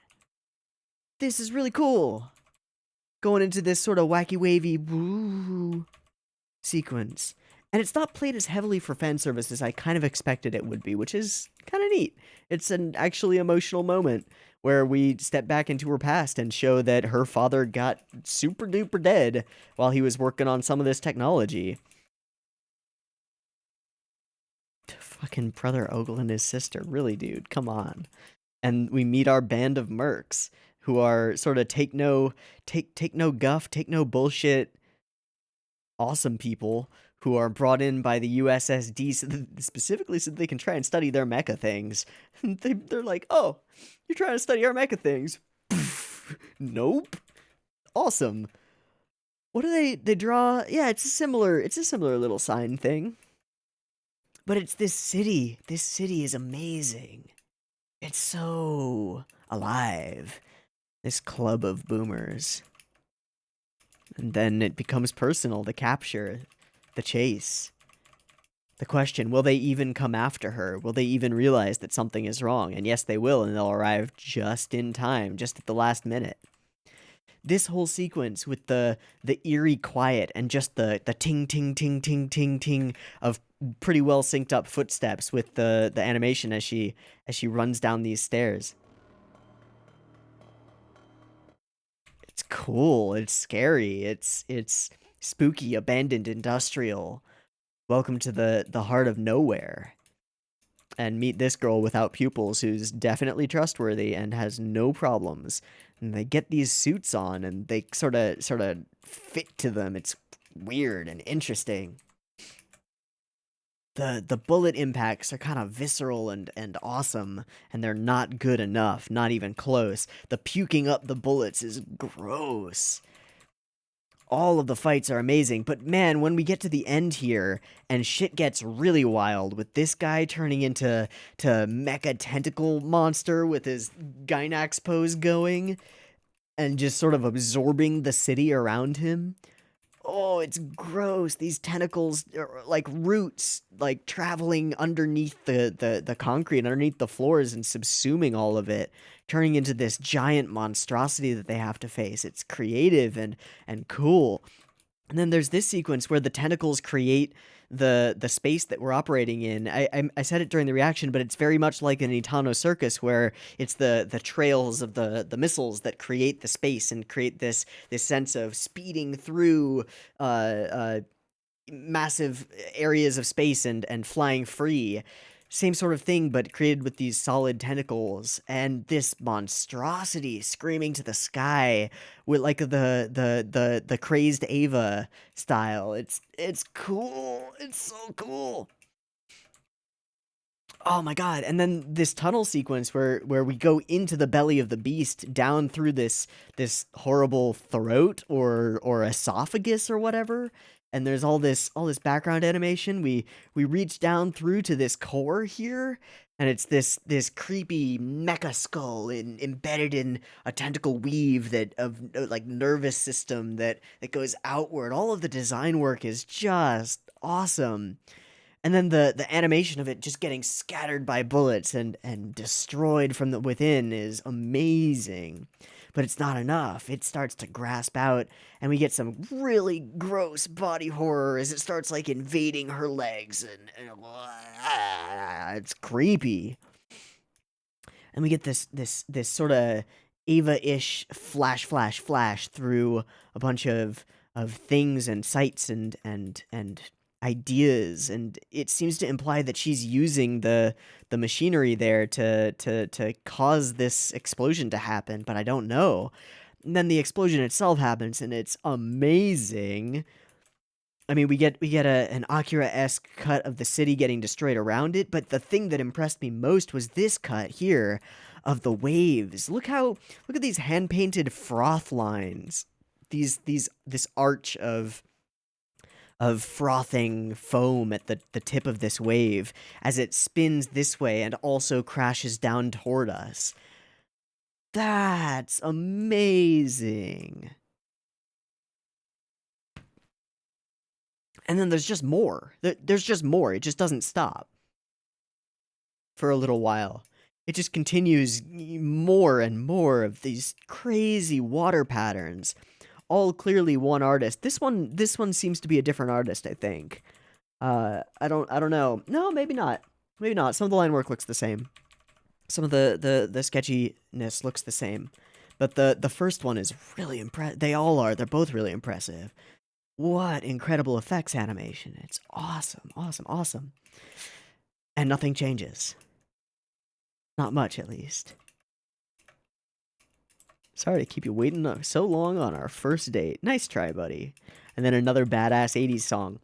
This is really cool. Going into this sort of wacky wavy woo sequence. And it's not played as heavily for fan service as I kind of expected it would be, which is kind of neat. It's an actually emotional moment where we step back into her past and show that her father got super duper dead while he was working on some of this technology. Fucking Brother Ogle and his sister, really, dude, come on. And we meet our band of mercs who are sort of take no guff, take no bullshit, awesome people who are brought in by the USSD specifically so that they can try and study their mecha things. They're like, oh, you're trying to study our mecha things? Nope. Awesome. What do they draw? Yeah, it's a similar little sign thing. But it's this city. This city is amazing. It's so alive. This club of boomers. And then it becomes personal, the capture, the chase. The question, will they even come after her? Will they even realize that something is wrong? And yes, they will, and they'll arrive just in time, just at the last minute. This whole sequence with the eerie quiet and just the ting ting ting ting ting ting of pretty well synced up footsteps with the animation as she runs down these stairs. It's cool, it's scary, it's spooky, abandoned, industrial. Welcome to the heart of nowhere. And meet this girl without pupils who's definitely trustworthy and has no problems. And they get these suits on and they sort of fit to them. It's weird and interesting. The bullet impacts are kind of visceral and awesome, and they're not good enough, not even close. The puking up the bullets is gross. all of the fights are amazing, but man, when we get to the end here and shit gets really wild with this guy turning into mecha tentacle monster with his Gynax pose going and just sort of absorbing the city around him. Oh, it's gross. These tentacles are like roots, like traveling underneath the concrete, underneath the floors and subsuming all of it, turning into this giant monstrosity that they have to face. It's creative and cool. And then there's this sequence where the tentacles create the space that we're operating in. I said it during the reaction, but it's very much like an Itano circus where it's the trails of the missiles that create the space and create this sense of speeding through massive areas of space and flying free. Same sort of thing, but created with these solid tentacles and this monstrosity screaming to the sky with like the crazed Ava style. It's cool. It's so cool. Oh my god. And then this tunnel sequence where we go into the belly of the beast down through this horrible throat or esophagus or whatever. And there's all this background animation. We reach down through to this core here, and it's this creepy mecha skull embedded in a tentacle weave that of like nervous system that goes outward. All of the design work is just awesome. And then the animation of it just getting scattered by bullets and destroyed from the within is amazing. But it's not enough. It starts to grasp out, and we get some really gross body horror as it starts like invading her legs, and it's creepy. And we get this sort of Ava-ish flash through a bunch of things and sights and ideas, and it seems to imply that she's using the machinery there to cause this explosion to happen, but I don't know. And then the explosion itself happens, and it's amazing. I mean, we get an Akira-esque cut of the city getting destroyed around it, but the thing that impressed me most was this cut here of the waves. Look at these hand-painted froth lines. This arch of frothing foam at the tip of this wave as it spins this way and also crashes down toward us. That's amazing. And then there's just more. There's just more. It just doesn't stop for a little while. It just continues more and more of these crazy water patterns. All clearly one artist. This one seems to be a different artist, I think. I don't know. No, maybe not. Maybe not. Some of the line work looks the same. Some of the sketchiness looks the same. But the first one is really impressive. They all are. They're both really impressive. What incredible effects animation. It's awesome, awesome, awesome. And nothing changes. Not much, at least. Sorry to keep you waiting so long on our first date. Nice try, buddy. And then another badass 80s song.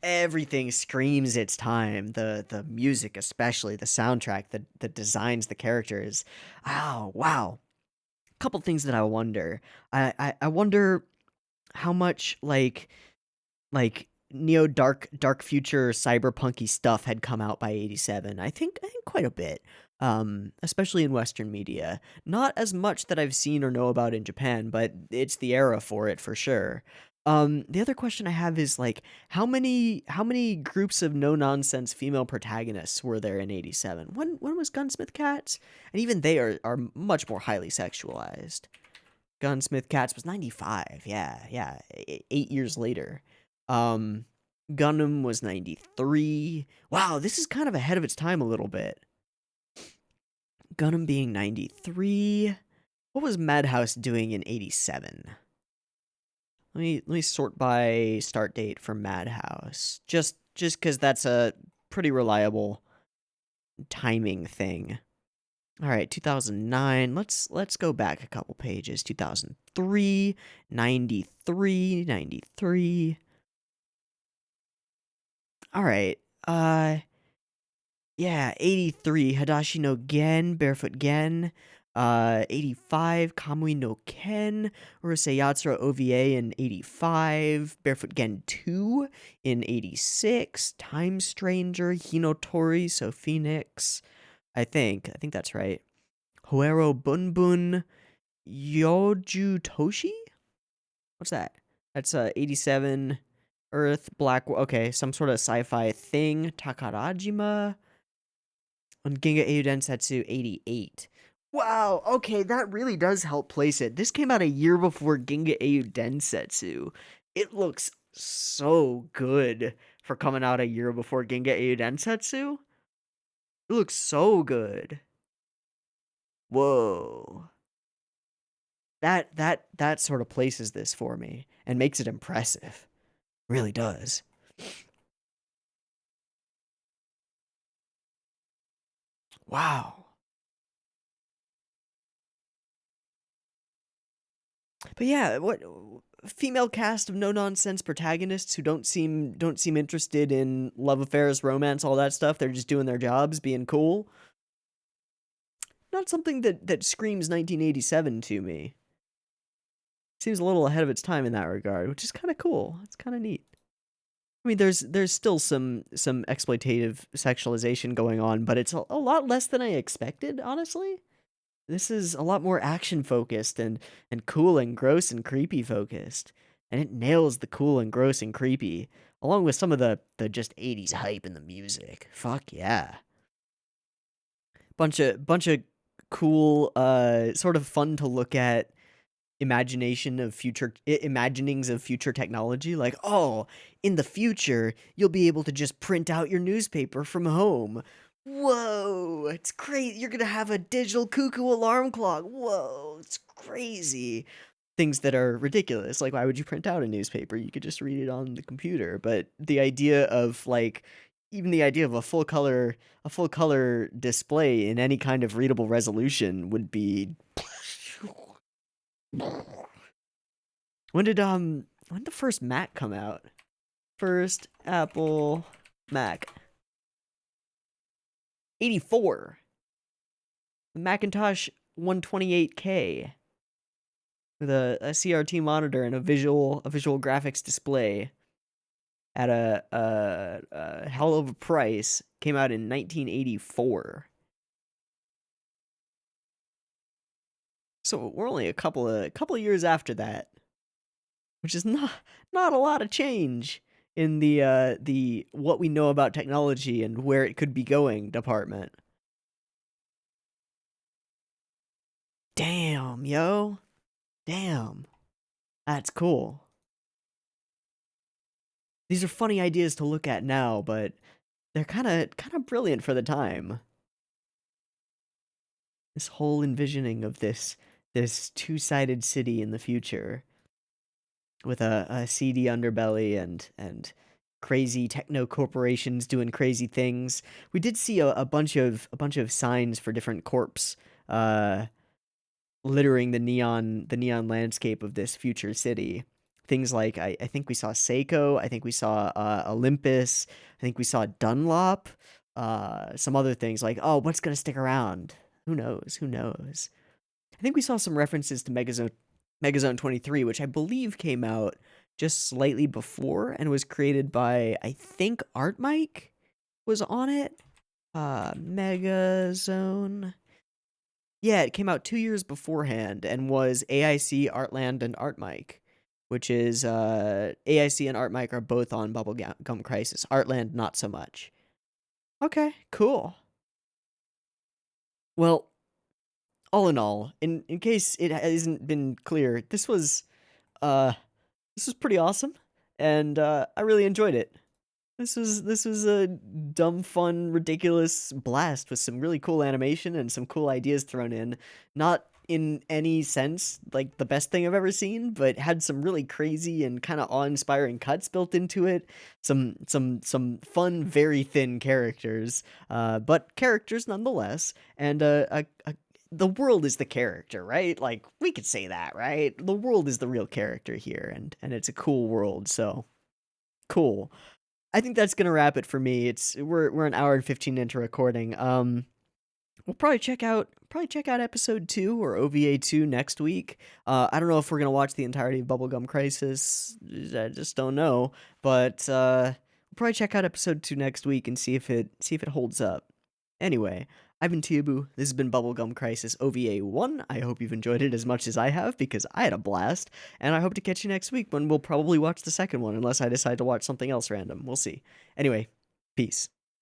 Everything screams its time. The music, especially the soundtrack that designs the characters. Oh, wow. Couple things that I wonder. I wonder how much like neo dark future cyberpunky stuff had come out by 87. I think quite a bit. Especially in Western media. Not as much that I've seen or know about in Japan, but it's the era for it for sure. The other question I have is like how many groups of no nonsense female protagonists were there in 87? When was Gunsmith Cats? And even they are much more highly sexualized. Gunsmith Cats was 95. Yeah, 8 years later. Um Gundam was 93. Wow, this is kind of ahead of its time a little bit. Gundam being 93. What was Madhouse doing in 87? Let me sort by start date for Madhouse. Just cuz that's a pretty reliable timing thing. All right, 2009. Let's go back a couple pages. 2003, 93, 93. All right. Yeah, 83, Hadashi no Gen, Barefoot Gen. 85, Kamui no Ken, Urusei Yatsura OVA in 85, Barefoot Gen 2 in 86, Time Stranger, Hinotori, so Phoenix, I think that's right. Hoero Bunbun, Yoju Toshi? What's that? That's 87, Earth, Black, okay, some sort of sci-fi thing, Takarajima, on Ginga Eiyuu Densetsu 88. Wow, okay, that really does help place it. This came out a year before Ginga Eiyuu Densetsu. It looks so good for coming out a year before Ginga Eiyuu Densetsu. It looks so good. Whoa. That sort of places this for me and makes it impressive. Really does. Wow. But yeah, what female cast of no nonsense protagonists who don't seem interested in love affairs, romance, all that stuff. They're just doing their jobs, being cool. Not something that screams 1987 to me. Seems a little ahead of its time in that regard, which is kind of cool. It's kind of neat. I mean, there's still some exploitative sexualization going on, but it's a lot less than I expected, honestly. This is a lot more action focused and cool and gross and creepy focused. And it nails the cool and gross and creepy, along with some of the just 80s hype in the music. Fuck yeah. Bunch of cool, sort of fun to look at imaginings of future technology, like, oh, in the future you'll be able to just print out your newspaper from home. Whoa, it's crazy. You're gonna have a digital cuckoo alarm clock. Whoa, it's crazy. Things that are ridiculous, like, why would you print out a newspaper? You could just read it on the computer. But the idea of, like, even the idea of a full color display in any kind of readable resolution would be when did the first Mac come out? First Apple Mac. 84. The Macintosh 128K with a CRT monitor and a visual graphics display at a hell of a price. Came out in 1984. So we're only a couple of years after that, which is not a lot of change in the what we know about technology and where it could be going department. Damn, yo. Damn. That's cool. These are funny ideas to look at now, but they're kind of brilliant for the time. This whole envisioning of this two-sided city in the future with a seedy underbelly and crazy techno corporations doing crazy things. We did see a bunch of signs for different corps uh littering the neon landscape of this future city. Things like I think we saw Seiko, I think we saw Olympus, I think we saw Dunlop, some other things like, oh, what's gonna stick around? Who knows? Who knows? I think we saw some references to Megazone 23, which I believe came out just slightly before and was created by, I think, Art Mike was on it. Megazone. Yeah, it came out 2 years beforehand and was AIC, Artland, and Art Mike, which is AIC and Art Mike are both on Bubblegum Crisis. Artland, not so much. Okay, cool. Well, all in all, in case it hasn't been clear, uh this was pretty awesome, and I really enjoyed it. This was a dumb, fun, ridiculous blast with some really cool animation and some cool ideas thrown in. Not in any sense like the best thing I've ever seen, but had some really crazy and kind of awe-inspiring cuts built into it. Some fun, very thin characters, but characters nonetheless. And the world is the character, right? Like, we could say that, right? The world is the real character here, and it's a cool world. So cool. I think that's gonna wrap it for me. We're an hour and 15 into recording. we'll probably check out episode 2 or OVA 2 next week. I don't know if we're gonna watch the entirety of Bubblegum Crisis. I just don't know, but we'll probably check out episode 2 next week and see if it holds up. Anyway, I've been Teeaboo. This has been Bubblegum Crisis OVA 1. I hope you've enjoyed it as much as I have because I had a blast, and I hope to catch you next week when we'll probably watch the second one unless I decide to watch something else random. We'll see. Anyway, peace.